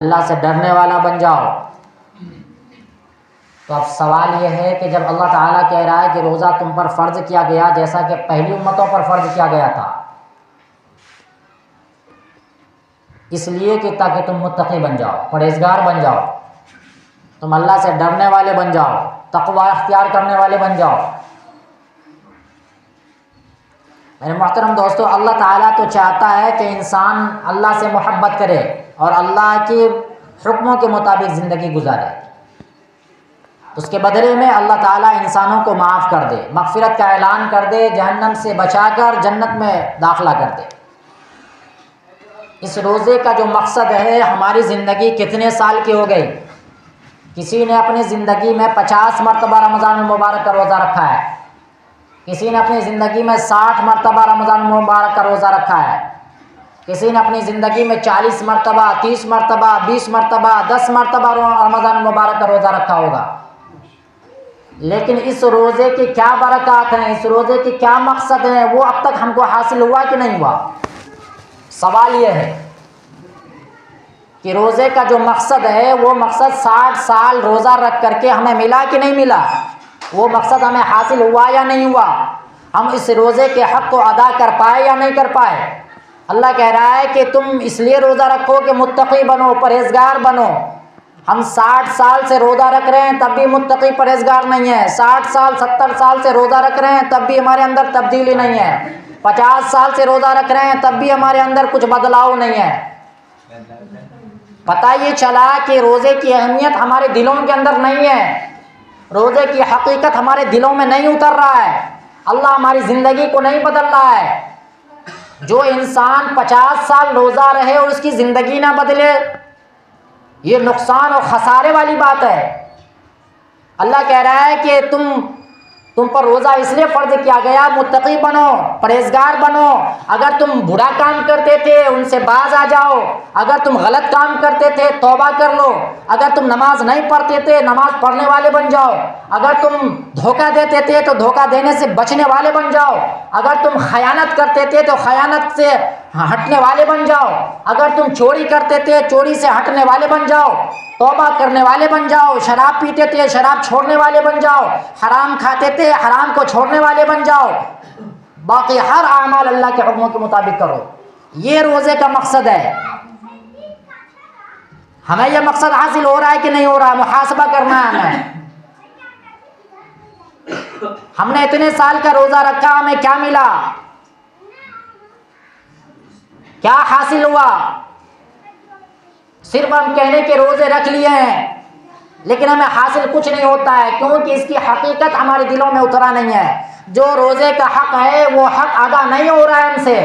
اللہ سے ڈرنے والا بن جاؤ۔ تو اب سوال یہ ہے کہ جب اللہ تعالیٰ کہہ رہا ہے کہ روزہ تم پر فرض کیا گیا جیسا کہ پہلی امتوں پر فرض کیا گیا تھا، اس لیے کہ تاکہ تم متقی بن جاؤ، پرہیزگار بن جاؤ، تم اللہ سے ڈرنے والے بن جاؤ، تقوی اختیار کرنے والے بن جاؤ۔ میرے محترم دوستو، اللہ تعالیٰ تو چاہتا ہے کہ انسان اللہ سے محبت کرے اور اللہ کے حکموں کے مطابق زندگی گزارے۔ اس کے بدلے میں اللہ تعالیٰ انسانوں کو معاف کر دے، مغفرت کا اعلان کر دے، جہنم سے بچا کر جنت میں داخلہ کر دے۔ اس روزے کا جو مقصد ہے، ہماری زندگی کتنے سال کی ہو گئی؟ کسی نے اپنی زندگی میں 50 مرتبہ رمضان المبارک کا روزہ رکھا ہے، کسی نے اپنی زندگی میں 60 مرتبہ رمضان المبارک کا روزہ رکھا ہے، کسی نے اپنی زندگی میں 40 مرتبہ، 30 مرتبہ، 20 مرتبہ، 10 مرتبہ رمضان المبارک کا روزہ رکھا ہوگا۔ لیکن اس روزے کی کیا برکات ہیں، اس روزے کی کیا مقصد ہے، وہ اب تک ہم کو حاصل ہوا کہ نہیں ہوا؟ سوال یہ ہے کہ روزے کا جو مقصد ہے وہ مقصد 60 سال روزہ رکھ کر کے ہمیں ملا کہ نہیں ملا؟ وہ مقصد ہمیں حاصل ہوا یا نہیں ہوا؟ ہم اس روزے کے حق کو ادا کر پائے یا نہیں کر پائے؟ اللہ کہہ رہا ہے کہ تم اس لیے روزہ رکھو کہ متقی بنو، پرہیزگار بنو۔ ہم 60 سال سے روزہ رکھ رہے ہیں تب بھی متقی پرہیزگار نہیں ہے، 60 سال 70 سال سے روزہ رکھ رہے ہیں تب بھی ہمارے اندر تبدیلی نہیں ہے، 50 سال سے روزہ رکھ رہے ہیں تب بھی ہمارے اندر کچھ بدلاؤ نہیں ہے۔ پتہ یہ چلا کہ روزے کی اہمیت ہمارے دلوں کے اندر نہیں ہے، روزے کی حقیقت ہمارے دلوں میں نہیں اتر رہا ہے، اللہ ہماری زندگی کو نہیں بدل رہا ہے۔ جو انسان 50 سال روزہ رہے اور اس کی زندگی نہ بدلے، یہ نقصان اور خسارے والی بات ہے۔ اللہ کہہ رہا ہے کہ تم پر روزہ اس لیے فرض کیا گیا، متقی بنو، پرہیزگار بنو۔ اگر تم برا کام کرتے تھے ان سے باز آ جاؤ، اگر تم غلط کام کرتے تھے توبہ کر لو، اگر تم نماز نہیں پڑھتے تھے نماز پڑھنے والے بن جاؤ، اگر تم دھوکہ دیتے تھے تو دھوکہ دینے سے بچنے والے بن جاؤ، اگر تم خیانت کرتے تھے تو خیانت سے ہٹنے والے بن جاؤ، اگر تم چوری کرتے تھے چوری سے ہٹنے والے بن جاؤ، توبہ کرنے والے بن جاؤ، شراب پیتے تھے شراب چھوڑنے والے بن جاؤ، حرام کھاتے تھے حرام کو چھوڑنے والے بن جاؤ، باقی ہر اعمال اللہ کے حکموں کے مطابق کرو۔ یہ روزے کا مقصد ہے۔ ہمیں یہ مقصد حاصل ہو رہا ہے کہ نہیں ہو رہا؟ محاسبہ کرنا ہے ہمیں۔ ہم نے اتنے سال کا روزہ رکھا، ہمیں کیا ملا؟ کیا حاصل ہوا؟ صرف ہم کہنے کے روزے رکھ لیے ہیں لیکن ہمیں حاصل کچھ نہیں ہوتا ہے، کیونکہ اس کی حقیقت ہمارے دلوں میں اترا نہیں ہے۔ جو روزے کا حق ہے وہ حق ادا نہیں ہو رہا ہے ہم سے۔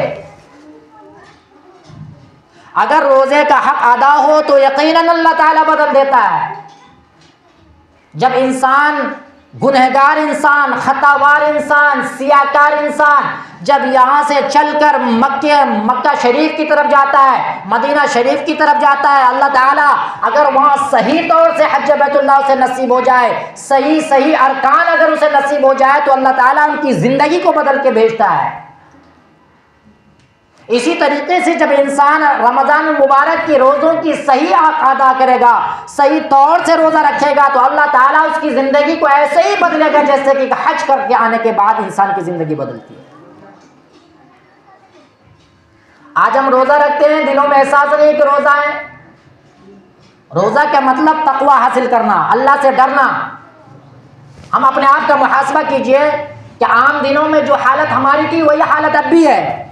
اگر روزے کا حق ادا ہو تو یقیناً اللہ تعالیٰ بدل دیتا ہے۔ جب انسان گنہگار انسان، خطاوار انسان، سیاہکار انسان جب یہاں سے چل کر مکہ شریف کی طرف جاتا ہے، مدینہ شریف کی طرف جاتا ہے، اللہ تعالیٰ اگر وہاں صحیح طور سے حج بیت اللہ اسے نصیب ہو جائے، صحیح ارکان اگر اسے نصیب ہو جائے تو اللہ تعالیٰ ان کی زندگی کو بدل کے بھیجتا ہے۔ اسی طریقے سے جب انسان رمضان المبارک کے روزوں کی صحیح حق ادا کرے گا، صحیح طور سے روزہ رکھے گا تو اللہ تعالیٰ اس کی زندگی کو ایسے ہی بدلے گا جیسے کہ حج کر کے آنے کے بعد انسان کی زندگی بدلتی ہے۔ آج ہم روزہ رکھتے ہیں، دلوں میں احساس نہیں کہ روزہ ہے۔ روزہ کا مطلب تقوی حاصل کرنا، اللہ سے ڈرنا۔ ہم اپنے آپ کا محاسبہ کیجئے کہ عام دنوں میں جو حالت ہماری تھی وہی حالت اب بھی ہے،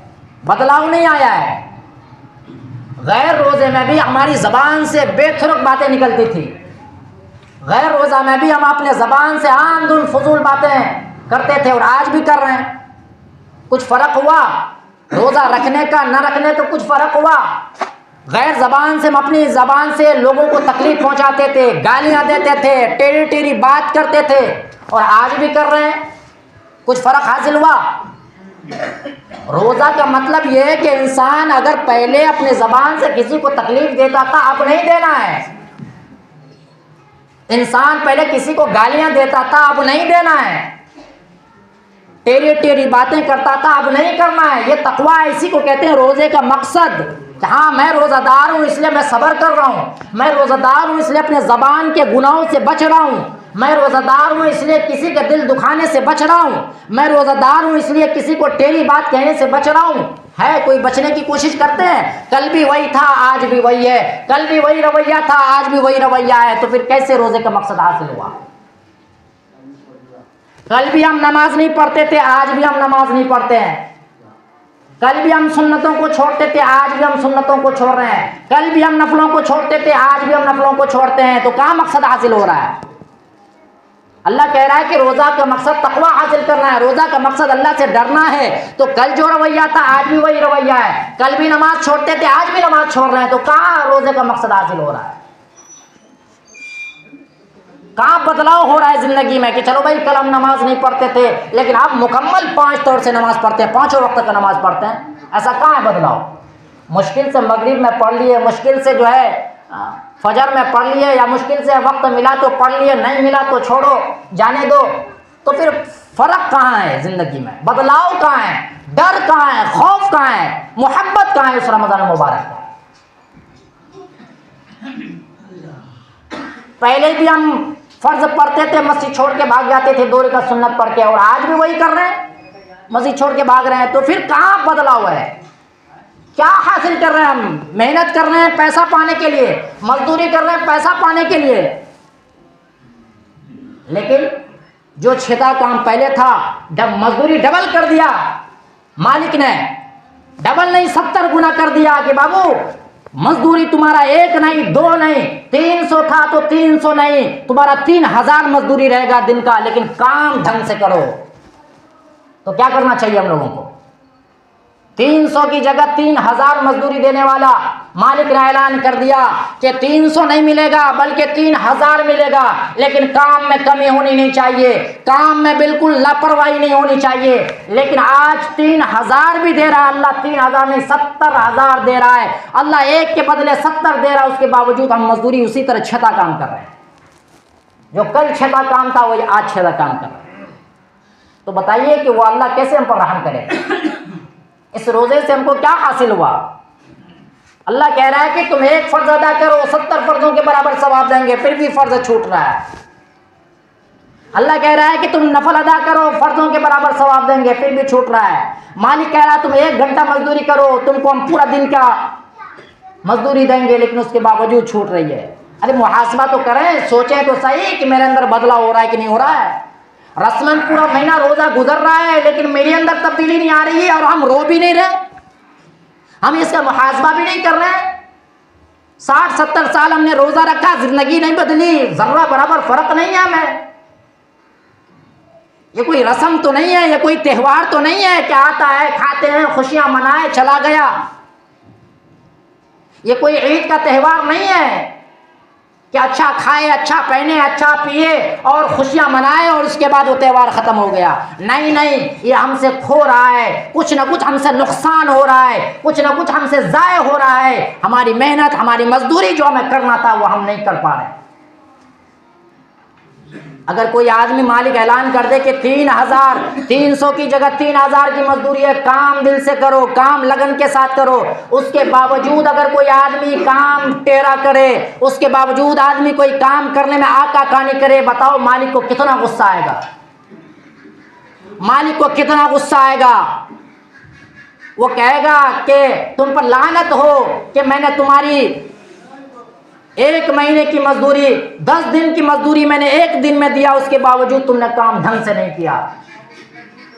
بدلاؤ نہیں آیا ہے۔ غیر روزے میں بھی ہماری زبان سے بے تھرک باتیں نکلتی تھی، غیر روزہ میں بھی ہم اپنے زبان سے عام دن فضول باتیں کرتے تھے اور آج بھی کر رہے ہیں۔ کچھ فرق ہوا؟ روزہ رکھنے کا نہ رکھنے تو کچھ فرق ہوا؟ غیر زبان سے ہم اپنی زبان سے لوگوں کو تکلیف پہنچاتے تھے، گالیاں دیتے تھے، ٹیڑھی ٹیڑھی بات کرتے تھے اور آج بھی کر رہے ہیں۔ کچھ فرق حاصل ہوا؟ روزہ کا مطلب یہ ہے کہ انسان اگر پہلے اپنے زبان سے کسی کو تکلیف دیتا تھا اب نہیں دینا ہے، انسان پہلے کسی کو گالیاں دیتا تھا اب نہیں دینا ہے، ٹیڑھی ٹیڑھی باتیں کرتا تھا اب نہیں کرنا ہے۔ یہ تقویٰ اسی کو کہتے ہیں روزے کا مقصد۔ کہ ہاں میں روزہ دار ہوں اس لیے میں صبر کر رہا ہوں، میں روزہ دار ہوں اس لیے اپنے زبان کے گناہوں سے بچ رہا ہوں، میں روزہ دار ہوں اس لیے کسی کا دل دکھانے سے بچ رہا ہوں، میں روزہ دار ہوں اس لیے کسی کو ٹیڑھی بات کہنے سے بچ رہا ہوں، ہے کوئی بچنے کی کوشش کرتے ہیں؟ کل بھی وہی تھا آج بھی وہی ہے، کل بھی وہی رویہ تھا آج بھی وہی رویہ ہے، تو پھر کیسے روزے کا مقصد حاصل ہوا؟ کل بھی ہم نماز نہیں پڑھتے تھے آج بھی ہم نماز نہیں پڑھتے ہیں، کل بھی ہم سنتوں کو چھوڑتے تھے آج بھی ہم سنتوں کو چھوڑ رہے ہیں، کل بھی ہم نفلوں کو چھوڑتے تھے آج بھی ہم نفلوں کو چھوڑتے ہیں، تو کہاں مقصد حاصل ہو رہا ہے؟ اللہ کہہ رہا ہے کہ روزہ کا مقصد تقویٰ حاصل کرنا ہے، روزہ کا مقصد اللہ سے ڈرنا ہے، تو کل جو رویہ تھا آج بھی وہی رویہ ہے، کل بھی نماز چھوڑتے تھے آج بھی نماز چھوڑ رہے ہیں، تو کہاں روزے کا مقصد حاصل ہو رہا ہے؟ کہاں بدلاؤ ہو رہا ہے زندگی میں کہ چلو بھائی کل ہم نماز نہیں پڑھتے تھے لیکن اب مکمل 5 طور سے نماز پڑھتے ہیں، 5 وقت کا نماز پڑھتے ہیں، ایسا کہاں ہے بدلاؤ؟ مشکل سے مغرب میں پڑھ لیے، مشکل سے جو ہے فجر میں پڑھ لیے، یا مشکل سے وقت ملا تو پڑھ لیے، نہیں ملا تو چھوڑو جانے دو، تو پھر فرق کہاں ہے زندگی میں؟ بدلاؤ کہاں ہے؟ ڈر کہاں ہے؟ خوف کہاں ہے؟ محبت کہاں ہے اس رمضان مبارک کا؟ پہلے بھی ہم فرض پڑھتے تھے مسجد چھوڑ کے بھاگ جاتے تھے 2 رکعت سنت پڑھ کے، اور آج بھی وہی کر رہے ہیں، مسجد چھوڑ کے بھاگ رہے ہیں، تو پھر کہاں بدلاؤ ہے؟ کیا حاصل کر رہے ہیں ہم؟ محنت کر رہے ہیں پیسہ پانے کے لیے، مزدوری کر رہے ہیں پیسہ پانے کے لیے، لیکن جو چھٹا کام پہلے تھا مزدوری ڈبل کر دیا مالک نے، ڈبل نہیں 70 گنا کر دیا کہ بابو مزدوری تمہارا 1 نہیں 2 نہیں 300 تھا تو 300 نہیں، تمہارا 3000 مزدوری رہے گا دن کا، لیکن کام ڈھنگ سے کرو۔ تو کیا کرنا چاہیے ہم لوگوں کو؟ 300 کی جگہ 3000 مزدوری دینے والا مالک نے اعلان کر دیا کہ 300 نہیں ملے گا بلکہ 3000 ملے گا، لیکن کام میں کمی ہونی نہیں چاہیے، کام میں بالکل لاپرواہی نہیں ہونی چاہیے، لیکن آج 3000 بھی دے رہا ہے اللہ، 3000 نہیں 70000 دے رہا ہے اللہ، 1 کے بدلے 70 دے رہا ہے، اس کے باوجود ہم مزدوری اسی طرح چھٹا کام کر رہے ہیں، جو کل چھٹا کام تھا وہی آج چھٹا کام کر رہے ہیں۔ تو بتائیے کہ وہ اللہ کیسے ہم پر رحم کرے؟ اس روزے سے ہم کو کیا حاصل ہوا؟ اللہ کہہ رہا ہے کہ تم 1 فرض ادا کرو 70 فرضوں کے برابر ثواب دیں گے، پھر بھی فرض چھوٹ رہا ہے۔ اللہ کہہ رہا ہے کہ تم نفل ادا کرو فرضوں کے برابر ثواب دیں گے، پھر بھی چھوٹ رہا ہے۔ مالک کہہ رہا ہے تم 1 گھنٹہ مزدوری کرو تم کو ہم پورا دن کا مزدوری دیں گے، لیکن اس کے باوجود چھوٹ رہی ہے۔ ارے محاسبہ تو کریں، سوچیں تو صحیح کہ میرے اندر بدلاؤ ہو رہا ہے کہ نہیں ہو رہا ہے؟ رسماً پورا مہینہ روزہ گزر رہا ہے لیکن میرے اندر تبدیلی نہیں آ رہی ہے، اور ہم رو بھی نہیں رہے، ہم اس کا محاسبہ بھی نہیں کر رہے۔ 60-70 سال ہم نے روزہ رکھا، زندگی نہیں بدلی، ذرہ برابر فرق نہیں ہے ہمیں۔ یہ کوئی رسم تو نہیں ہے، یہ کوئی تہوار تو نہیں ہے کہ آتا ہے کھاتے ہیں خوشیاں منائے چلا گیا، یہ کوئی عید کا تہوار نہیں ہے کہ اچھا کھائے اچھا پہنے اچھا پیے اور خوشیاں منائے اور اس کے بعد وہ تہوار ختم ہو گیا۔ نہیں نہیں، یہ ہم سے کھو رہا ہے، کچھ نہ کچھ ہم سے نقصان ہو رہا ہے، کچھ نہ کچھ ہم سے ضائع ہو رہا ہے، ہماری محنت ہماری مزدوری جو ہمیں کرنا تھا وہ ہم نہیں کر پا رہے۔ اگر کوئی آدمی مالک اعلان کر دے کہ 300 کی جگہ 3000 کی مزدوری ہے، کام دل سے کرو، کام لگن کے ساتھ کرو، اس کے باوجود اگر کوئی آدمی کام ٹیڑھا کرے، اس کے باوجود آدمی کوئی کام کرنے میں آقا کانی کرے، بتاؤ مالک کو کتنا غصہ آئے گا؟ مالک کو کتنا غصہ آئے گا؟ وہ کہے گا کہ تم پر لعنت ہو کہ میں نے تمہاری 1 مہینے کی مزدوری 10 دن کی مزدوری میں نے 1 دن میں دیا، اس کے باوجود تم نے کام ڈھنگ سے نہیں کیا۔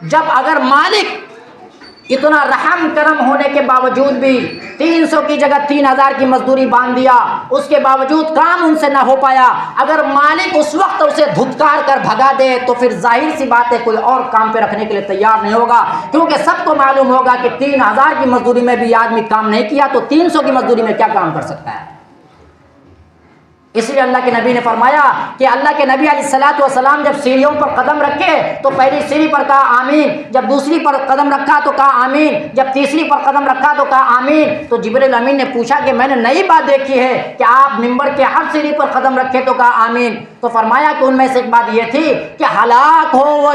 جب اگر مالک اتنا رحم کرم ہونے کے باوجود بھی 300 کی جگہ 3000 کی مزدوری باندھ دیا، اس کے باوجود کام ان سے نہ ہو پایا، اگر مالک اس وقت اسے دھتکار کر بھگا دے تو پھر ظاہر سی بات ہے کوئی اور کام پہ رکھنے کے لیے تیار نہیں ہوگا، کیونکہ سب کو معلوم ہوگا کہ 3000 کی مزدوری میں بھی آدمی کام نہیں کیا تو 300 کی مزدوری میں کیا کام کر سکتا ہے۔ اس لیے اللہ کے نبی نے فرمایا کہ اللہ کے نبی علیہ الصلوۃ والسلام جب سیڑھیوں پر قدم رکھے تو پہلی سیڑھی پر کہا آمین، جب دوسری پر قدم رکھا تو کہا آمین، جب تیسری پر قدم رکھا تو کہا آمین۔ تو جبرائیل امین نے پوچھا کہ میں نے نئی بات دیکھی ہے کہ آپ ممبر کے ہر سیڑھی پر قدم رکھے تو کہا آمین۔ تو فرمایا کہ ان میں سے ایک بات یہ تھی کہ ہلاک ہو وہ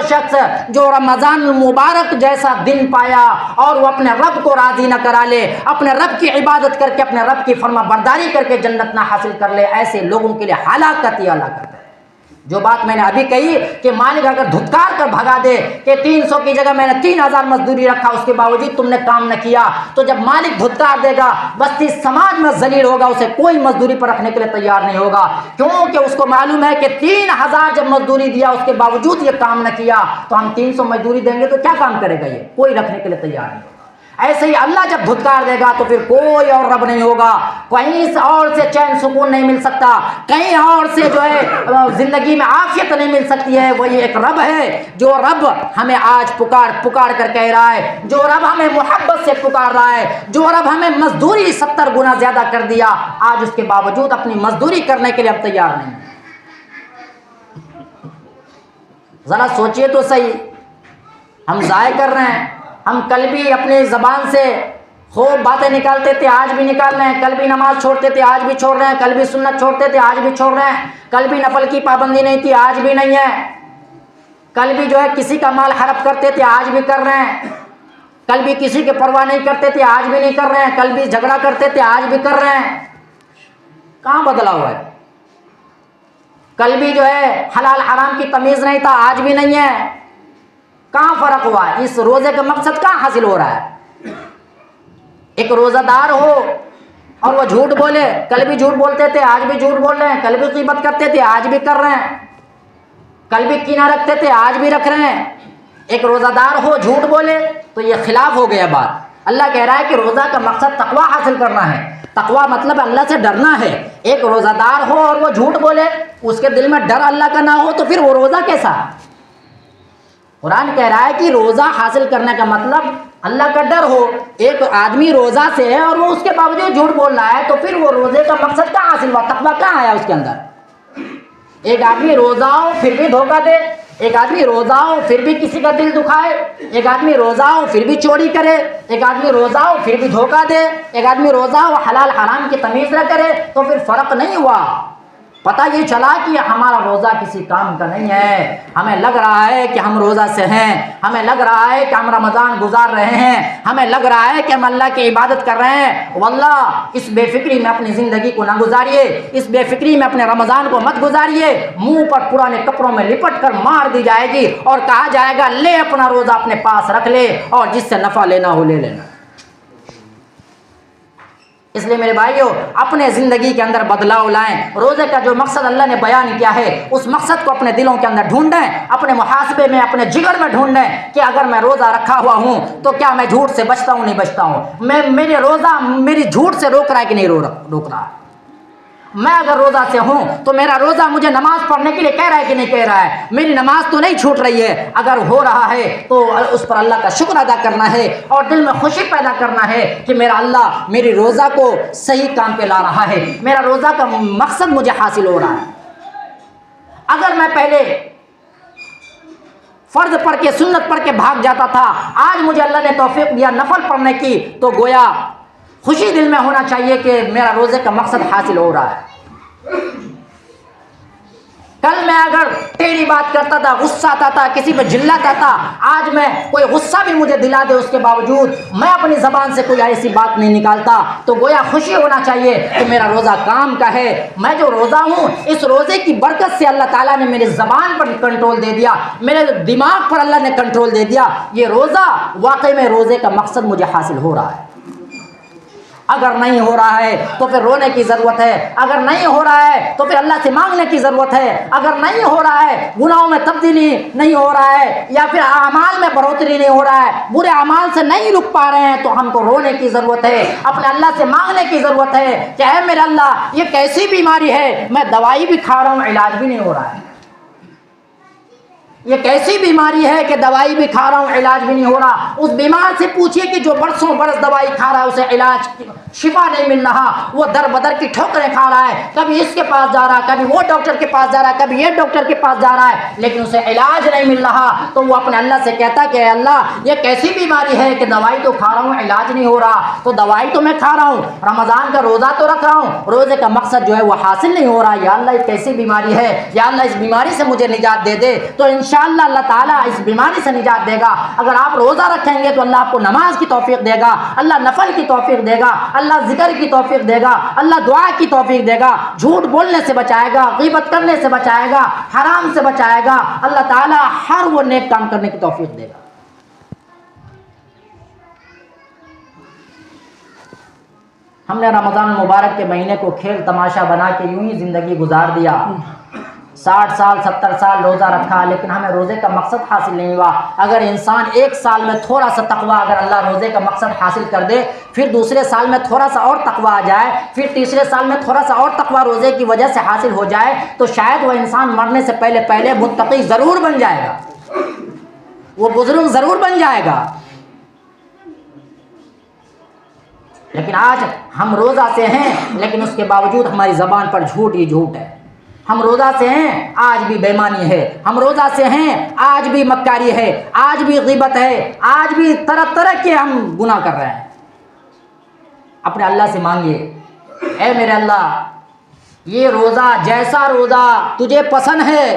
شخص جو رمضان المبارک جیسا دن پایا اور وہ اپنے رب کو راضی نہ کرا لے، اپنے رب کی عبادت کر کے اپنے رب کی فرما برداری کر کے جنت نہ حاصل کر لے، ایسے لوگوں کے لیے ہلاکت ہی ہلاکت ہے۔ جو بات میں نے ابھی کہی کہ مالک اگر دھتکار کر بھگا دے کہ 300 کی جگہ میں نے 3000 مزدوری رکھا، اس کے باوجود تم نے کام نہ کیا، تو جب مالک دھتکار دے گا بستی سماج میں ذلیل ہوگا، اسے کوئی مزدوری پر رکھنے کے لیے تیار نہیں ہوگا، کیونکہ اس کو معلوم ہے کہ 3000 جب مزدوری دیا اس کے باوجود یہ کام نہ کیا تو ہم 300 مزدوری دیں گے تو کیا کام کرے گا، یہ کوئی رکھنے کے لیے تیار نہیں ہوگا۔ ایسے ہی اللہ جب دھتکار دے گا تو پھر کوئی اور رب نہیں ہوگا، کہیں اور سے چین سکون نہیں مل سکتا، کہیں اور سے جو ہے زندگی میں عافیت نہیں مل سکتی ہے، وہی ایک رب ہے جو رب ہمیں آج پکار کر کہہ رہا ہے، جو رب ہمیں محبت سے پکار رہا ہے، جو رب ہمیں مزدوری 70 گنا زیادہ کر دیا، آج اس کے باوجود اپنی مزدوری کرنے کے لیے اب تیار نہیں۔ ذرا سوچئے تو صحیح، ہم ضائع کر رہے ہیں۔ ہم کل بھی اپنی زبان سے خوب باتیں نکالتے تھے، آج بھی نکال رہے ہیں، کل بھی نماز چھوڑتے تھے، آج بھی چھوڑ رہے ہیں، کل بھی سنت چھوڑتے تھے، آج بھی چھوڑ رہے ہیں، کل بھی نفل کی پابندی نہیں تھی، آج بھی نہیں ہے، کل بھی جو ہے کسی کا مال ہڑپ کرتے تھے، آج بھی کر رہے ہیں، کل بھی کسی کی پرواہ نہیں کرتے تھے، آج بھی نہیں کر رہے ہیں، کل بھی جھگڑا کرتے تھے، آج بھی کر رہے ہیں۔ کہاں بدلا ہوا ہے؟ کل بھی جو ہے حلال حرام کی تمیز نہیں تھا، آج بھی نہیں ہے، کہاں فرق ہوا ہے؟ اس روزے کا مقصد کہاں حاصل ہو رہا ہے؟ ایک روزہ دار ہو اور وہ جھوٹ بولے، کل بھی جھوٹ بولتے تھے، آج بھی جھوٹ بول رہے ہیں، کل بھی غیبت کرتے تھے، آج بھی کر رہے ہیں، کل بھی کینہ رکھتے تھے، آج بھی رکھ رہے ہیں۔ ایک روزہ دار ہو جھوٹ بولے تو یہ خلاف ہو گیا بات۔ اللہ کہہ رہا ہے کہ روزہ کا مقصد تقویٰ حاصل کرنا ہے، تقویٰ مطلب اللہ سے ڈرنا ہے۔ ایک روزہ دار ہو اور وہ جھوٹ بولے، اس کے دل میں ڈر اللہ کا نہ ہو تو پھر وہ روزہ کیسا؟ قرآن کہہ رہا ہے کہ روزہ حاصل کرنے کا مطلب اللہ کا ڈر ہو۔ ایک آدمی روزہ سے ہے اور وہ اس کے باوجود جھوٹ بول رہا ہے تو پھر وہ روزے کا مقصد کہاں حاصل ہوا؟ تقویٰ کہاں آیا اس کے اندر؟ ایک آدمی روزہ ہو پھر بھی دھوکہ دے، ایک آدمی روزہ ہو پھر بھی کسی کا دل دکھائے، ایک آدمی روزہ ہو پھر بھی چوری کرے، ایک آدمی روزہ ہو پھر بھی دھوکہ دے، ایک آدمی روزہ ہو حلال حرام کی تمیز نہ کرے، تو پھر فرق نہیں ہوا۔ پتہ یہ چلا کہ ہمارا روزہ کسی کام کا نہیں ہے، ہمیں لگ رہا ہے کہ ہم روزہ سے ہیں، ہمیں لگ رہا ہے کہ ہم رمضان گزار رہے ہیں، ہمیں لگ رہا ہے کہ ہم اللہ کی عبادت کر رہے ہیں۔ واللہ اس بے فکری میں اپنی زندگی کو نہ گزاریے، اس بے فکری میں اپنے رمضان کو مت گزاریے۔ منہ پر پرانے کپڑوں میں لپٹ کر مار دی جائے گی اور کہا جائے گا لے اپنا روزہ اپنے پاس رکھ لے اور جس سے نفع لینا ہو لے لینا۔ اس لیے میرے بھائیو اپنے زندگی کے اندر بدلاؤ لائیں۔ روزے کا جو مقصد اللہ نے بیان کیا ہے اس مقصد کو اپنے دلوں کے اندر ڈھونڈیں، اپنے محاسبے میں، اپنے جگر میں ڈھونڈیں کہ اگر میں روزہ رکھا ہوا ہوں تو کیا میں جھوٹ سے بچتا ہوں؟ نہیں بچتا ہوں۔ میرے روزہ میری جھوٹ سے روک رہا ہے کہ نہیں روک رہا؟ میں اگر روزہ سے ہوں تو میرا روزہ مجھے نماز پڑھنے کے لیے کہہ رہا ہے کہ نہیں کہہ رہا ہے؟ میری نماز تو نہیں چھوٹ رہی ہے؟ اگر ہو رہا ہے تو اس پر اللہ کا شکر ادا کرنا ہے اور دل میں خوشی پیدا کرنا ہے کہ میرا اللہ میری روزہ کو صحیح کام پہ لا رہا ہے، میرا روزہ کا مقصد مجھے حاصل ہو رہا ہے۔ اگر میں پہلے فرض پڑھ کے سنت پڑھ کے بھاگ جاتا تھا، آج مجھے اللہ نے توفیق دیا نفل پڑھنے کی، تو گویا خوشی دل میں ہونا چاہیے کہ میرا روزے کا مقصد حاصل ہو رہا ہے۔ کل میں اگر ٹیڑھی بات کرتا تھا، غصہ آتا تھا، کسی پہ جلاتا تھا، آج میں کوئی غصہ بھی مجھے دلا دے اس کے باوجود میں اپنی زبان سے کوئی ایسی بات نہیں نکالتا، تو گویا خوشی ہونا چاہیے کہ میرا روزہ کام کا ہے۔ میں جو روزہ ہوں اس روزے کی برکت سے اللہ تعالیٰ نے میری زبان پر کنٹرول دے دیا، میرے دماغ پر اللہ نے کنٹرول دے دیا۔ یہ روزہ واقعی میں روزے کا مقصد مجھے حاصل ہو رہا ہے۔ اگر نہیں ہو رہا ہے تو پھر رونے کی ضرورت ہے، اگر نہیں ہو رہا ہے تو پھر اللہ سے مانگنے کی ضرورت ہے، اگر نہیں ہو رہا ہے گناہوں میں تبدیلی نہیں ہو رہا ہے یا پھر اعمال میں بڑھوتری نہیں ہو رہا ہے، برے اعمال سے نہیں رک پا رہے ہیں، تو ہم کو رونے کی ضرورت ہے، اپنے اللہ سے مانگنے کی ضرورت ہے کہ اے میرے اللہ یہ کیسی بیماری ہے، میں دوائی بھی کھا رہا ہوں علاج بھی نہیں ہو رہا ہے، یہ کیسی بیماری ہے کہ دوائی بھی کھا رہا ہوں علاج بھی نہیں ہو رہا؟ اس بیمار سے پوچھئے کہ جو برسوں برس دوائی کھا رہا ہے اسے علاج شفا نہیں مل رہا، وہ در بدر کی ٹھوکریں کھا رہا ہے، کبھی اس کے پاس جا رہا ہے، کبھی وہ ڈاکٹر کے پاس جا رہا ہے، کبھی یہ ڈاکٹر کے پاس جا رہا ہے، لیکن اسے علاج نہیں مل رہا، تو وہ اپنے اللہ سے کہتا کہ اے اللہ یہ کیسی بیماری ہے کہ دوائی تو کھا رہا ہوں علاج نہیں ہو رہا، تو دوائی تو میں کھا رہا ہوں، رمضان کا روزہ تو رکھ رہا ہوں، روزے کا مقصد جو ہے وہ حاصل نہیں ہو رہا، یا اللہ یہ کیسی بیماری ہے، یا اللہ اس بیماری سے مجھے نجات دے دے۔ تو انشاءاللہ اللہ تعالیٰ اس بیماری سے نجات دے گا۔ اگر آپ روزہ رکھیں گے تو اللہ آپ کو نماز کی توفیق دے گا، اللہ نفل کی توفیق دے گا، اللہ ذکر کی توفیق دے گا، اللہ دعا کی توفیق دے گا، جھوٹ بولنے سے بچائے گا، غیبت کرنے سے بچائے گا، حرام سے بچائے گا، اللہ تعالیٰ ہر وہ نیک کام کرنے کی توفیق دے گا۔ ہم نے رمضان مبارک کے مہینے کو کھیل تماشا بنا کے یوں ہی زندگی گزار دیا، 60 سال 70 سال روزہ رکھا، لیکن ہمیں روزے کا مقصد حاصل نہیں ہوا۔ اگر انسان ایک سال میں تھوڑا سا تقویٰ اگر اللہ روزے کا مقصد حاصل کر دے، پھر دوسرے سال میں تھوڑا سا اور تقویٰ آ جائے، پھر تیسرے سال میں تھوڑا سا اور تقویٰ روزے کی وجہ سے حاصل ہو جائے، تو شاید وہ انسان مرنے سے پہلے متقی ضرور بن جائے گا، وہ بزرگ ضرور بن جائے گا۔ لیکن آج ہم روزہ سے ہیں، لیکن اس کے باوجود ہماری زبان پر جھوٹ ہی جھوٹ ہے۔ ہم روزہ سے ہیں، آج بھی بے ایمانی ہے، ہم روزہ سے ہیں، آج بھی مکاری ہے، آج بھی غیبت ہے، آج بھی طرح طرح کے ہم گناہ کر رہے ہیں۔ اپنے اللہ سے مانگیے، اے میرے اللہ یہ روزہ جیسا روزہ تجھے پسند ہے،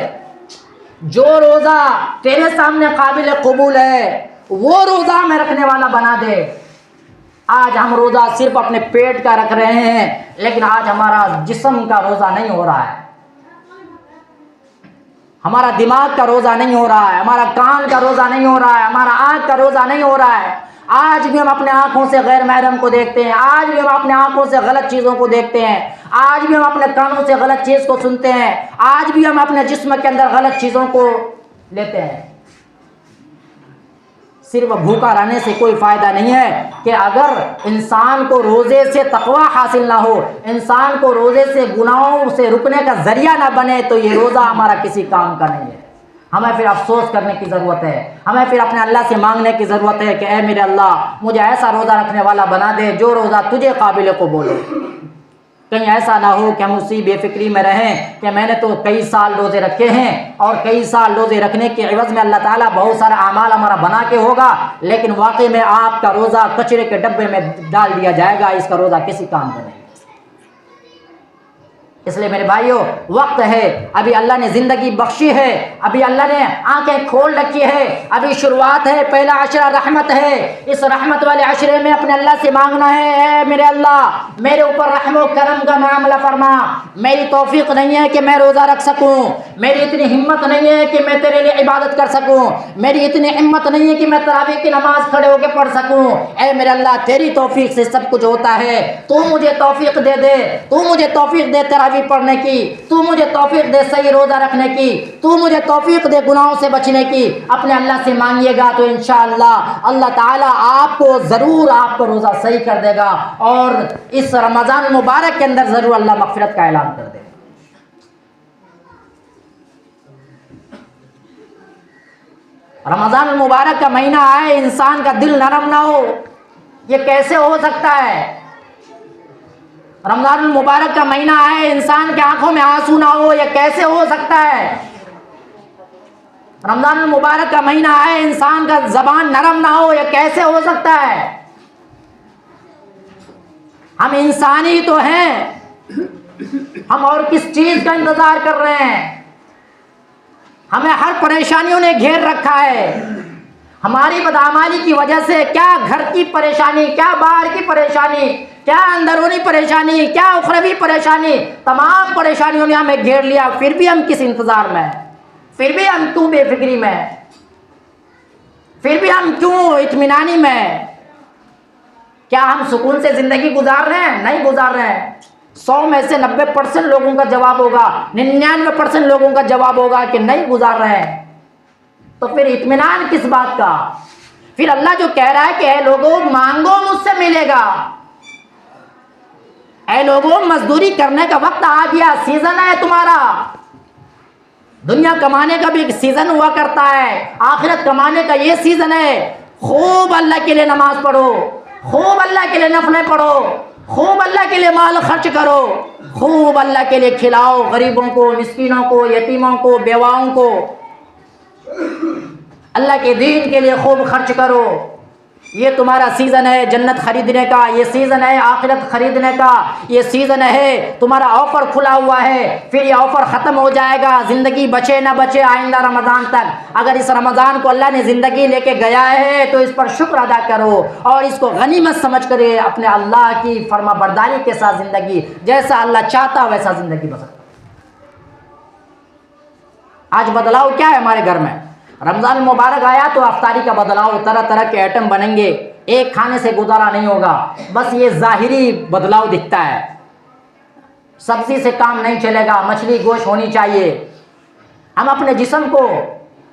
جو روزہ تیرے سامنے قابل قبول ہے، وہ روزہ میں رکھنے والا بنا دے۔ آج ہم روزہ صرف اپنے پیٹ کا رکھ رہے ہیں، لیکن آج ہمارا جسم کا روزہ نہیں ہو رہا ہے، ہمارا دماغ کا روزہ نہیں ہو رہا ہے، ہمارا کان کا روزہ نہیں ہو رہا ہے، ہمارا آنکھ کا روزہ نہیں ہو رہا ہے۔ آج بھی ہم اپنے آنکھوں سے غیر محرم کو دیکھتے ہیں، آج بھی ہم اپنے آنکھوں سے غلط چیزوں کو دیکھتے ہیں، آج بھی ہم اپنے کانوں سے غلط چیز کو سنتے ہیں، آج بھی ہم اپنے جسم کے اندر غلط چیزوں کو لیتے ہیں۔ صرف بھوکا رہنے سے کوئی فائدہ نہیں ہے کہ اگر انسان کو روزے سے تقویٰ حاصل نہ ہو، انسان کو روزے سے گناہوں سے رکنے کا ذریعہ نہ بنے، تو یہ روزہ ہمارا کسی کام کا نہیں ہے۔ ہمیں پھر افسوس کرنے کی ضرورت ہے، ہمیں پھر اپنے اللہ سے مانگنے کی ضرورت ہے کہ اے میرے اللہ مجھے ایسا روزہ رکھنے والا بنا دے جو روزہ تجھے قابل قبول ہو۔ کہیں ایسا نہ ہو کہ ہم اسی بے فکری میں رہیں کہ میں نے تو کئی سال روزے رکھے ہیں، اور کئی سال روزے رکھنے کے عوض میں اللہ تعالیٰ بہت سارا اعمال ہمارا بنا کے ہوگا، لیکن واقعی میں آپ کا روزہ کچرے کے ڈبے میں ڈال دیا جائے گا، اس کا روزہ کسی کام کا نہیں۔ اس لیے میرے بھائیوں وقت ہے، ابھی اللہ نے زندگی بخشی ہے، ابھی اللہ نے آنکھیں کھول رکھی ہے، ابھی شروعات ہے، پہلا عشرہ رحمت ہے، اس رحمت والے عشرے میں اپنے اللہ سے مانگنا ہے، اے میرے اللہ میرے اوپر رحم و کرم کا معاملہ فرما، میری توفیق نہیں ہے کہ میں روزہ رکھ سکوں، میری اتنی ہمت نہیں ہے کہ میں تیرے لیے عبادت کر سکوں، میری اتنی ہمت نہیں ہے کہ میں تراویح کی نماز کھڑے ہو کے پڑھ سکوں، اے میرے اللہ تیری توفیق سے سب کچھ ہوتا ہے، تو مجھے توفیق دے دے، تو مجھے توفیق دے تراویح پڑھنے کی، تو مجھے توفیق دے صحیح روزہ رکھنے کی، تو مجھے توفیق دے گناہوں سے بچنے کی۔ اپنے اللہ سے مانگیے گا تو انشاءاللہ اللہ تعالیٰ آپ کو ضرور آپ کو روزہ صحیح کر دے گا، اور اس رمضان المبارک کے اندر ضرور اللہ مغفرت کا اعلان کر دے گا۔ رمضان المبارک کا مہینہ آئے انسان کا دل نرم نہ ہو، یہ کیسے ہو سکتا ہے؟ رمضان المبارک کا مہینہ آئے انسان کی آنکھوں میں آنسو نہ ہو، یہ کیسے ہو سکتا ہے؟ رمضان المبارک کا مہینہ آئے انسان کا زبان نرم نہ ہو، یہ کیسے ہو سکتا ہے؟ ہم انسانی تو ہیں، ہم اور کس چیز کا انتظار کر رہے ہیں؟ ہمیں ہر پریشانیوں نے گھیر رکھا ہے، ہماری بدعمالی کی وجہ سے، کیا گھر کی پریشانی، کیا باہر کی پریشانی، کیا اندرونی پریشانی، کیا اخروی پریشانی، تمام پریشانیوں نے ہمیں گھیر لیا، پھر بھی ہم کس انتظار میں، پھر بھی ہم کیوں بے فکری میں، پھر بھی ہم کیوں اطمینانی میں؟ کیا ہم سکون سے زندگی گزار رہے ہیں؟ نہیں گزار رہے ہیں۔ 100 میں سے 90% لوگوں کا جواب ہوگا، 99% لوگوں کا جواب ہوگا کہ نہیں گزار رہے ہیں۔ تو پھر اطمینان کس بات کا؟ پھر اللہ جو کہہ رہا ہے کہ اے لوگوں مانگو مجھ سے ملے گا، اے لوگوں مزدوری کرنے کا وقت آ گیا، سیزن ہے تمہارا، دنیا کمانے کا بھی ایک سیزن ہوا کرتا ہے، آخرت کمانے کا یہ سیزن ہے۔ خوب اللہ کے لیے نماز پڑھو، خوب اللہ کے لیے نفلیں پڑھو، خوب اللہ کے لیے مال خرچ کرو، خوب اللہ کے لیے کھلاؤ غریبوں کو، مسکینوں کو، یتیموں کو، بیواؤں کو، اللہ کے دین کے لیے خوب خرچ کرو۔ یہ تمہارا سیزن ہے جنت خریدنے کا، یہ سیزن ہے آخرت خریدنے کا، یہ سیزن ہے تمہارا آفر کھلا ہوا ہے۔ پھر یہ آفر ختم ہو جائے گا، زندگی بچے نہ بچے آئندہ رمضان تک۔ اگر اس رمضان کو اللہ نے زندگی لے کے گیا ہے تو اس پر شکر ادا کرو اور اس کو غنیمت سمجھ کر اپنے اللہ کی فرما برداری کے ساتھ زندگی، جیسا اللہ چاہتا ویسا زندگی بسر۔ آج بدلاؤ کیا ہے ہمارے گھر میں؟ رمضان مبارک آیا تو افطاری کا بدلاؤ، طرح طرح کے آئٹم بنیں گے، ایک کھانے سے گزارا نہیں ہوگا، بس یہ ظاہری بدلاؤ دکھتا ہے۔ سبزی سے کام نہیں چلے گا، مچھلی گوشت ہونی چاہیے۔ ہم اپنے جسم کو،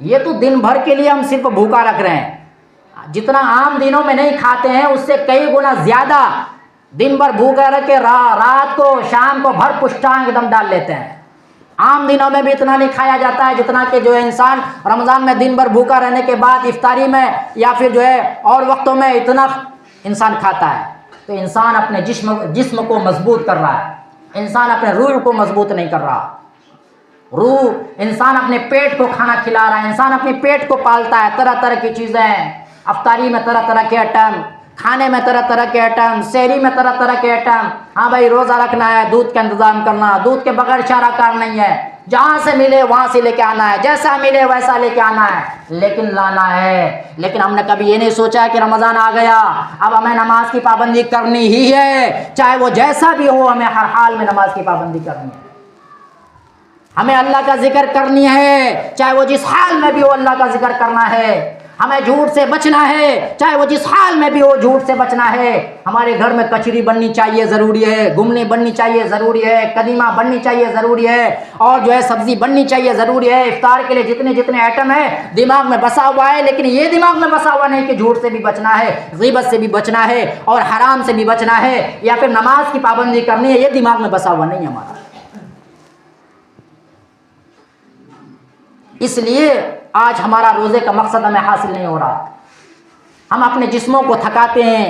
یہ تو دن بھر کے لیے ہم صرف بھوکا رکھ رہے ہیں، جتنا عام دنوں میں نہیں کھاتے ہیں اس سے کئی گنا زیادہ دن بھر بھوکا رکھ کے رات کو شام کو بھر پشٹان ایک دم ڈال لیتے ہیں۔ عام دنوں میں بھی اتنا نہیں کھایا جاتا ہے جتنا کہ جو ہے انسان رمضان میں دن بھر بھوکا رہنے کے بعد افطاری میں یا پھر جو ہے اور وقتوں میں اتنا انسان کھاتا ہے۔ تو انسان اپنے جسم کو مضبوط کر رہا ہے، انسان اپنے روح کو مضبوط نہیں کر رہا۔ روح انسان اپنے پیٹ کو کھانا کھلا رہا ہے، انسان اپنے پیٹ کو پالتا ہے، طرح طرح کی چیزیں، افطاری میں طرح طرح کے آئٹم، کھانے میں طرح طرح کے آئٹم، سحری میں طرح طرح کے آئٹم۔ ہاں بھائی روزہ رکھنا ہے، دودھ کا انتظام کرنا، دودھ کے بغیر چارہ کار نہیں ہے، جہاں سے ملے وہاں سے لے کے آنا ہے، جیسا ملے ویسا لے کے آنا ہے، لیکن لانا ہے۔ لیکن ہم نے کبھی یہ نہیں سوچا کہ رمضان آ گیا اب ہمیں نماز کی پابندی کرنی ہی ہے، چاہے وہ جیسا بھی ہو، ہمیں ہر حال میں نماز کی پابندی کرنی ہے، ہمیں اللہ کا ذکر کرنی ہے، چاہے وہ جس حال میں بھی ہو اللہ کا ذکر کرنا ہے، ہمیں جھوٹ سے بچنا ہے، چاہے وہ جس حال میں بھی ہو جھوٹ سے بچنا ہے۔ ہمارے گھر میں کچری بننی چاہیے، ضروری ہے، گمنی بننی چاہیے، ضروری ہے، قدیمہ بننی چاہیے، ضروری ہے، اور جو ہے سبزی بننی چاہیے، ضروری ہے۔ افطار کے لیے جتنے جتنے آئٹم ہیں دماغ میں بسا ہوا ہے، لیکن یہ دماغ میں بسا ہوا نہیں کہ جھوٹ سے بھی بچنا ہے، غیبت سے بھی بچنا ہے، اور حرام سے بھی بچنا ہے، یا پھر نماز کی پابندی کرنی ہے، یہ دماغ میں بسا ہوا نہیں ہے ہمارا۔ اس لیے آج ہمارا روزے کا مقصد ہمیں حاصل نہیں ہو رہا۔ ہم اپنے جسموں کو تھکاتے ہیں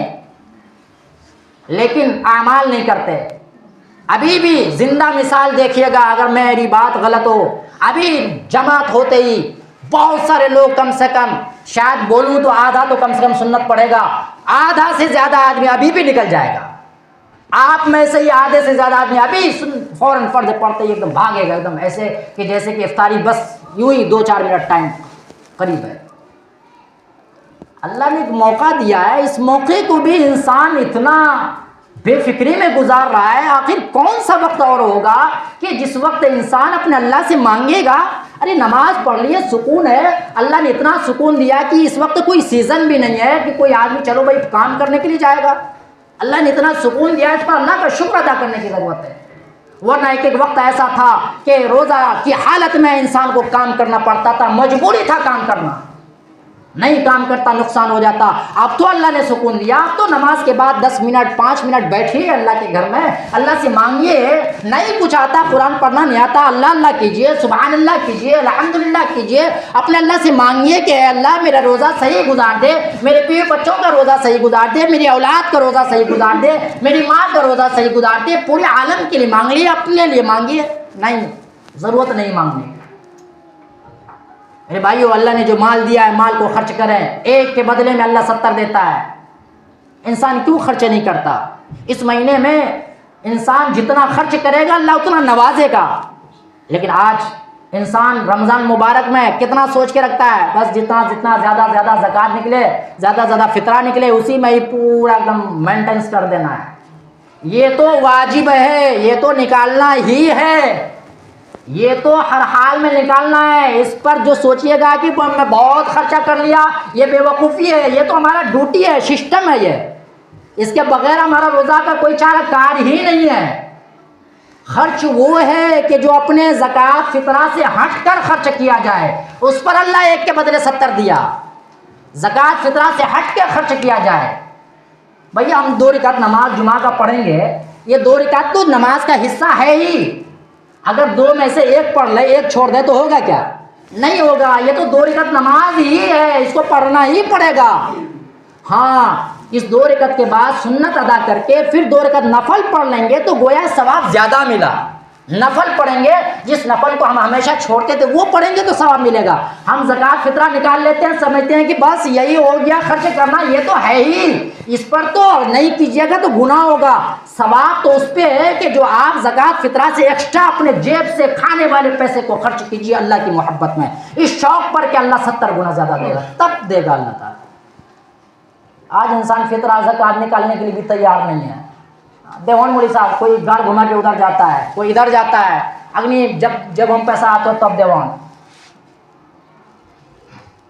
لیکن اعمال نہیں کرتے۔ ابھی بھی زندہ مثال دیکھیے گا، اگر میری بات غلط ہو، ابھی جماعت ہوتے ہی بہت سارے لوگ، کم سے کم شاید بولوں تو آدھا تو کم سے کم سنت پڑھے گا، آدھا سے زیادہ آدمی ابھی بھی نکل جائے گا۔ آپ میں سے ہی آدھے سے زیادہ آدمی ابھی فوراً فرض پڑھتے ہی ایک دم بھاگے گا، ایک دم ایسے کہ جیسے کہ افطاری بس یوں ہی 2-4 منٹ ٹائم قریب ہے۔ اللہ نے ایک موقع دیا ہے، اس موقع کو بھی انسان اتنا بے فکری میں گزار رہا ہے۔ آخر کون سا وقت اور ہوگا کہ جس وقت انسان اپنے اللہ سے مانگے گا؟ ارے نماز پڑھ لیے، سکون ہے، اللہ نے اتنا سکون دیا کہ اس وقت کوئی سیزن بھی نہیں ہے کہ کوئی آدمی چلو بھائی کام کرنے کے لیے جائے گا۔ اللہ نے اتنا سکون دیا، اس پر اللہ کا شکر ادا کرنے کی ضرورت ہے۔ ورنہ ایک وقت ایسا تھا کہ روزہ کی حالت میں انسان کو کام کرنا پڑتا تھا، مجبوری تھا کام کرنا، نہیں کام کرتا نقصان ہو جاتا۔ اب تو اللہ نے سکون دیا، اب تو نماز کے بعد 10 منٹ 5 منٹ بیٹھیے اللہ کے گھر میں، اللہ سے مانگیے۔ نہیں کچھ آتا، قرآن پڑھنا نہیں آتا، اللہ اللہ کیجیے، سبحان اللہ کیجیے، الحمدللہ کیجیے، اپنے اللہ سے مانگیے کہ اے اللہ میرا روزہ صحیح گزار دے، میرے بیوی بچوں کا روزہ صحیح گزار دے، میری اولاد کا روزہ صحیح گزار دے، میری ماں کا روزہ صحیح گزار دے۔ پورے عالم کے لیے مانگ لیے، اپنے لیے مانگیے نہیں، ضرورت نہیں مانگنے کی۔ میرے بھائیو، اللہ نے جو مال دیا ہے مال کو خرچ کریں، ایک کے بدلے میں اللہ 70 دیتا ہے۔ انسان کیوں خرچ نہیں کرتا؟ اس مہینے میں انسان جتنا خرچ کرے گا اللہ اتنا نوازے گا، لیکن آج انسان رمضان مبارک میں کتنا سوچ کے رکھتا ہے، بس جتنا زیادہ زکوٰۃ نکلے، زیادہ فطرہ نکلے، اسی میں ہی پورا ایک دم مینٹینس کر دینا ہے۔ یہ تو واجب ہے، یہ تو نکالنا ہی ہے، یہ تو ہر حال میں نکالنا ہے۔ اس پر جو سوچیے گا کہ میں بہت خرچہ کر لیا، یہ بے وقوفی ہے، یہ تو ہمارا ڈیوٹی ہے، سسٹم ہے یہ، اس کے بغیر ہمارا روزہ کا کوئی چارہ کار ہی نہیں ہے۔ خرچ وہ ہے کہ جو اپنے زکوٰۃ فطرہ سے ہٹ کر خرچ کیا جائے، اس پر اللہ ایک کے بدلے 70 دیا۔ زکوٰۃ فطرہ سے ہٹ کے خرچ کیا جائے۔ بھیا ہم 2 رکعت نماز جمعہ کا پڑھیں گے، یہ 2 رکعت تو نماز کا حصہ ہے ہی، اگر دو میں سے ایک پڑھ لے ایک چھوڑ دے تو ہوگا کیا؟ نہیں ہوگا. یہ تو 2 رکعت نماز ہی ہے, اس کو پڑھنا ہی پڑے گا. ہاں اس 2 رکعت کے بعد سنت ادا کر کے پھر 2 رکعت نفل پڑھ لیں گے تو گویا ثواب زیادہ ملا. نفل پڑھیں گے, جس نفل کو ہم ہمیشہ چھوڑتے تھے وہ پڑھیں گے تو ثواب ملے گا. ہم زکوٰۃ فطرہ نکال لیتے ہیں, سمجھتے ہیں کہ بس یہی ہو گیا خرچ کرنا, یہ تو ہے ہی, اس پر تو نہیں کیجیے گا تو گناہ ہوگا. ثواب تو اس پہ ہے کہ جو آپ زکوٰۃ فطرہ سے ایکسٹرا اپنے جیب سے کھانے والے پیسے کو خرچ کیجیے اللہ کی محبت میں, اس شوق پر کہ اللہ 70 گنا زیادہ دے گا, تب دے گا اللہ تعالیٰ. آج انسان فطرہ زکوٰۃ نکالنے کے لیے بھی تیار نہیں ہے. دیوان مولوی صاحب کوئی گاڑ گھما کے ادھر جاتا ہے, کوئی ادھر جاتا ہے, اگنی جب ہم پیسہ آتا ہو تب دیوان.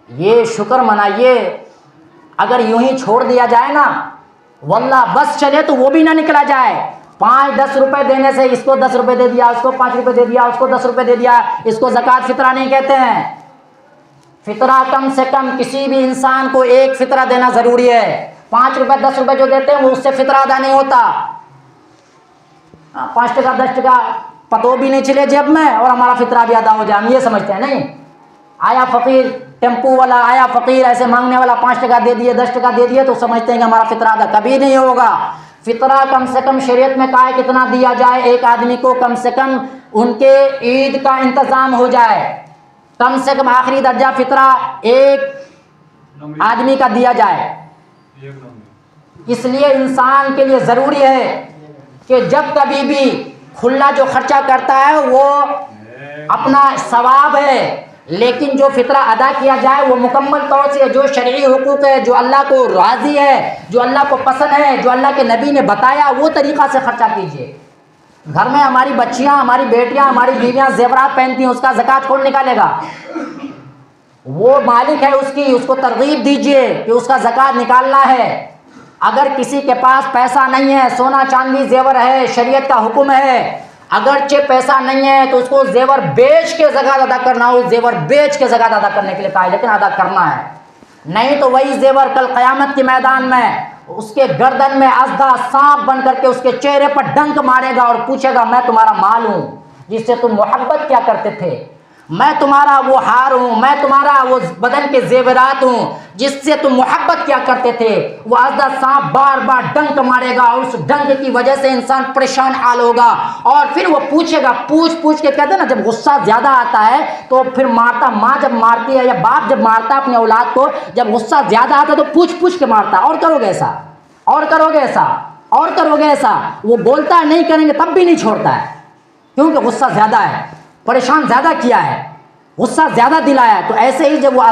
یہ شکر منائیے, اگر یوں ہی چھوڑ دیا جائے نا واللہ بس چلے تو وہ بھی نہ نکلا جائے. 5-10 روپے دینے سے اس کو 10 روپے دے دیا, اس کو 5 روپے دے دیا, اس کو 10 روپے دے دیا, اس کو زکوٰۃ فطرہ نہیں کہتے ہیں. فطرہ کم سے کم کسی بھی انسان کو ایک فطرہ دینا ضروری ہے. 5 روپے 10 روپے جو دیتے ہیں وہ اس سے فطرہ ادا نہیں ہوتا. 5 ٹکا 10 ٹکا پتو بھی نہیں چلے جیب میں اور ہمارا فطرہ بھی ادا ہو جائے, ہم یہ سمجھتے ہیں. نہیں, آیا فقیر ٹیمپو والا, آیا فقیر ایسے مانگنے والا 5 ٹکا دے دیے 10 ٹکا دے دیے تو سمجھتے ہیں کہ ہمارا فطرہ ادا, کبھی نہیں ہوگا. فطرہ کم سے کم شریعت میں کہا ہے کتنا دیا جائے, ایک آدمی کو کم سے کم ان کے عید کا انتظام ہو جائے, کم سے کم آخری درجہ فطرہ ایک آدمی کا دیا جائے. اس لیے انسان کے لیے ضروری ہے کہ جب کبھی بھی کھلا جو خرچہ کرتا ہے وہ اپنا ثواب ہے, لیکن جو فطرہ ادا کیا جائے وہ مکمل طور سے جو شرعی حقوق ہے, جو اللہ کو راضی ہے, جو اللہ کو پسند ہے, جو اللہ کے نبی نے بتایا وہ طریقہ سے خرچہ کیجیے. گھر میں ہماری بچیاں, ہماری بیٹیاں, ہماری بیویاں زیورات پہنتی ہیں, اس کا زکوٰۃ کون نکالے گا؟ وہ مالک ہے اس کی, اس کو ترغیب دیجیے کہ اس کا زکوٰۃ نکالنا ہے. اگر کسی کے پاس پیسہ نہیں ہے, سونا چاندی زیور ہے, شریعت کا حکم ہے, اگرچہ پیسہ نہیں ہے تو اس کو زیور بیچ کے زکوٰۃ ادا کرنا ہو, زیور بیچ کے زکوٰۃ ادا کرنے کے لیے کہا ہے, لیکن ادا کرنا ہے. نہیں تو وہی زیور کل قیامت کے میدان میں اس کے گردن میں اژدھا سانپ بن کر کے اس کے چہرے پر ڈنک مارے گا اور پوچھے گا میں تمہارا مال ہوں جس سے تم محبت کیا کرتے تھے, میں تمہارا وہ ہار ہوں, میں تمہارا وہ بدن کے زیورات ہوں جس سے تم محبت کیا کرتے تھے. وہ اژدھا سانپ بار بار ڈنک مارے گا اور اس ڈنک کی وجہ سے انسان پریشان حال ہوگا, اور پھر وہ پوچھے گا, پوچھ کے کہتے ہیں نا جب غصہ زیادہ آتا ہے تو پھر مارتا, ماں جب مارتی ہے یا باپ جب مارتا ہے اپنے اولاد کو, جب غصہ زیادہ آتا ہے تو پوچھ کے مارتا ہے, اور کرو گے ایسا, اور کرو گے ایسا, اور کرو گے ایسا. وہ بولتا ہے نہیں کریں گے تب بھی نہیں چھوڑتا ہے, کیونکہ غصہ زیادہ ہے, پریشان زیادہ کیا ہے, غصہ زیادہ دلایا ہے. تو ایسے ہی جب وہ